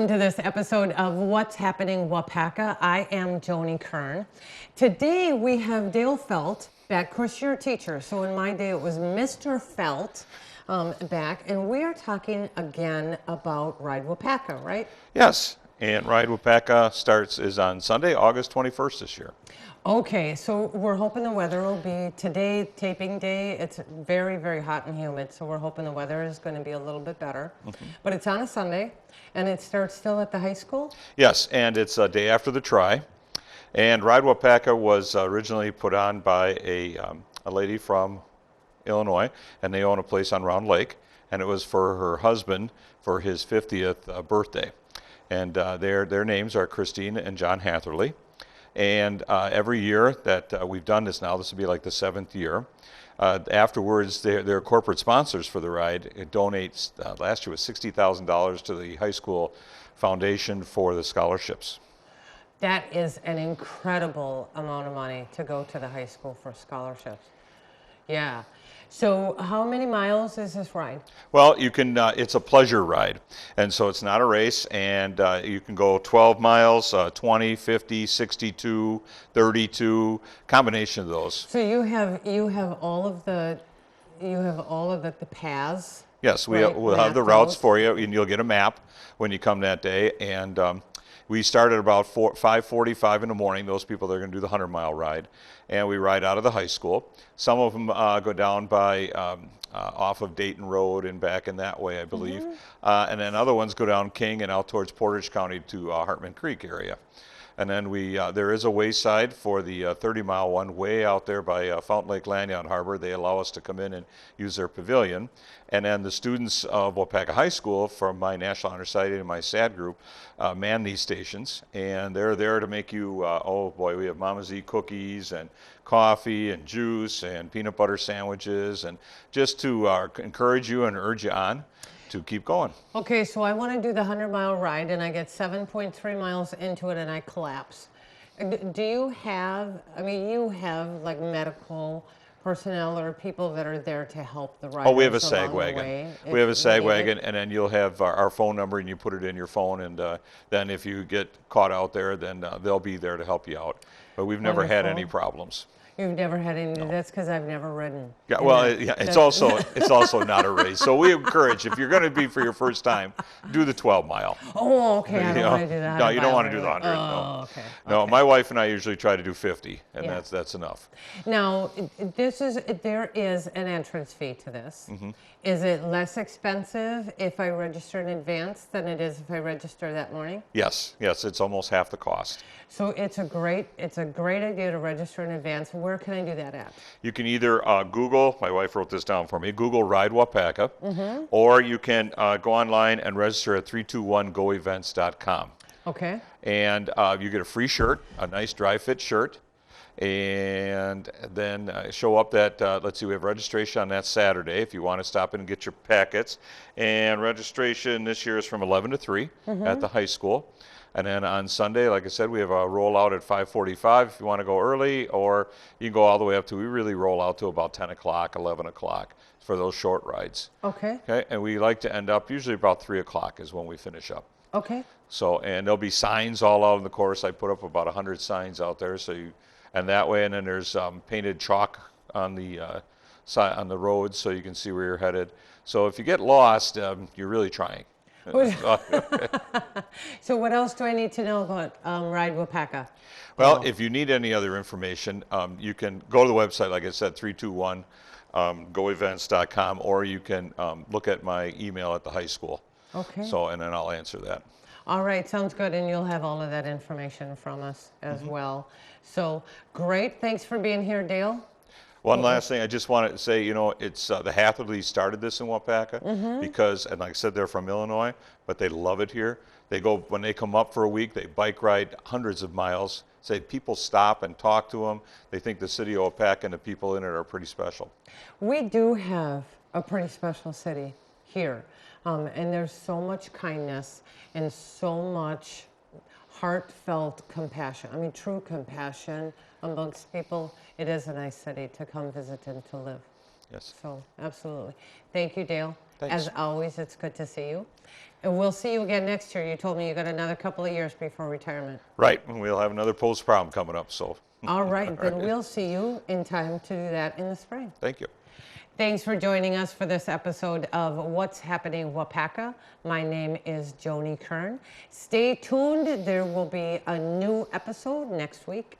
welcome to this episode of What's Happening Waupaca. I am Joni Kern. Today we have Dale Felt back. Of course, you're a teacher, so in my day it was Mr. Felt back, and we are talking again about Ride Waupaca, right? Yes, and Ride Waupaca is on Sunday, August 21st this year. Okay, so we're hoping the weather will be, today, taping day, it's very, very hot and humid, so we're hoping the weather is going to be a little bit better. But it's on a Sunday, and it starts still at the high school? Yes, and it's a day after the Tri. And Ride Waupaca was originally put on by a lady from Illinois, and they own a place on Round Lake, and it was for her husband for his 50th birthday. And their names are Christine and John Hatherley. And every year that we've done this now, this will be like the 7th year. Afterwards, they're corporate sponsors for the ride. It donates, last year was $60,000 to the high school foundation for the scholarships. That is an incredible amount of money to go to the high school for scholarships. Yeah. So how many miles is this ride? Well, you can. It's a pleasure ride, and so it's not a race, and you can go 12 miles, 20, 50, 62, 32, combination of those. So you have all of the paths. Yes, right, we'll have the routes for you, and you'll get a map when you come that day. And we start at about 5:45 in the morning. Those people that are going to do the 100-mile ride, and we ride out of the high school. Some of them go down by off of Dayton Road and back in that way, I believe. And then other ones go down King and out towards Portage County to Hartman Creek area. And then there is a wayside for the 30-mile one way out there by Fountain Lake Lanyon Harbor. They allow us to come in and use their pavilion. And then the students of Waupaca High School from my National Honor Society and my SAD group man these stations. And they're there to make you, oh boy, we have Mama's Eat cookies and coffee and juice and peanut butter sandwiches, and just to encourage you and urge you on to keep going. Okay, so I want to do the 100-mile ride, and I get 7.3 miles into it, and I collapse. Do you have, you have like medical personnel or people that are there to help the riders? Oh, we have a sag wagon. We have a sag wagon, and then you'll have our phone number, and you put it in your phone, and then if you get caught out there, then they'll be there to help you out. But we've never had any problems. You've never had any. No. That's because I've never ridden. Yeah, well, yeah, it's also not a race. So we encourage, if you're going to be for your first time, do the 12-mile. Oh, okay. I don't want to do that. No, you don't want to do the 100. Oh, okay. No, my wife and I usually try to do 50, and that's enough. Now, there is an entrance fee to this. Is it less expensive if I register in advance than it is if I register that morning? Yes, it's almost half the cost. So it's a great idea to register in advance. Where can I do that at? You can either Google, my wife wrote this down for me, Google Ride Waupaca, or you can go online and register at 321goevents.com. Okay. And you get a free shirt, a nice dry fit shirt, and then show up that, let's see, we have registration on that Saturday if you want to stop in and get your packets. And registration this year is from 11 to 3 at the high school. And then on Sunday, like I said, we have a rollout at 5:45 if you want to go early, or you can go all the way up to, we really roll out to about 10 o'clock, 11 o'clock for those short rides. Okay. Okay, and we like to end up, usually about 3 o'clock is when we finish up. Okay. So, and there'll be signs all out on the course. I put up about 100 signs out there, and that way, and then there's painted chalk on the roads so you can see where you're headed. So if you get lost, you're really trying. So what else do I need to know about Ride Waupaca? Well, if you need any other information, you can go to the website, like I said, 321goevents.com, or you can look at my email at the high school. Okay. So, and then I'll answer that. All right, sounds good, and you'll have all of that information from us as well. So great, thanks for being here, Dale. One last thing, I just wanted to say, it's the Hatherleys started this in Waupaca because, and like I said, they're from Illinois, but they love it here. They go, when they come up for a week, they bike ride hundreds of miles. Say people stop and talk to them. They think the city of Waupaca and the people in it are pretty special. We do have a pretty special city here, and there's so much kindness and so much heartfelt compassion. True compassion amongst people. It is a nice city to come visit and to live. Yes. So, absolutely. Thank you, Dale. Thanks. As always, it's good to see you. And we'll see you again next year. You told me you got another couple of years before retirement. Right, and we'll have another post-prom coming up, so All right, then we'll see you in time to do that in the spring. thank you. Thanks for joining us for this episode of What's Happening Waupaca. My name is Joni Kern. Stay tuned. There will be a new episode next week.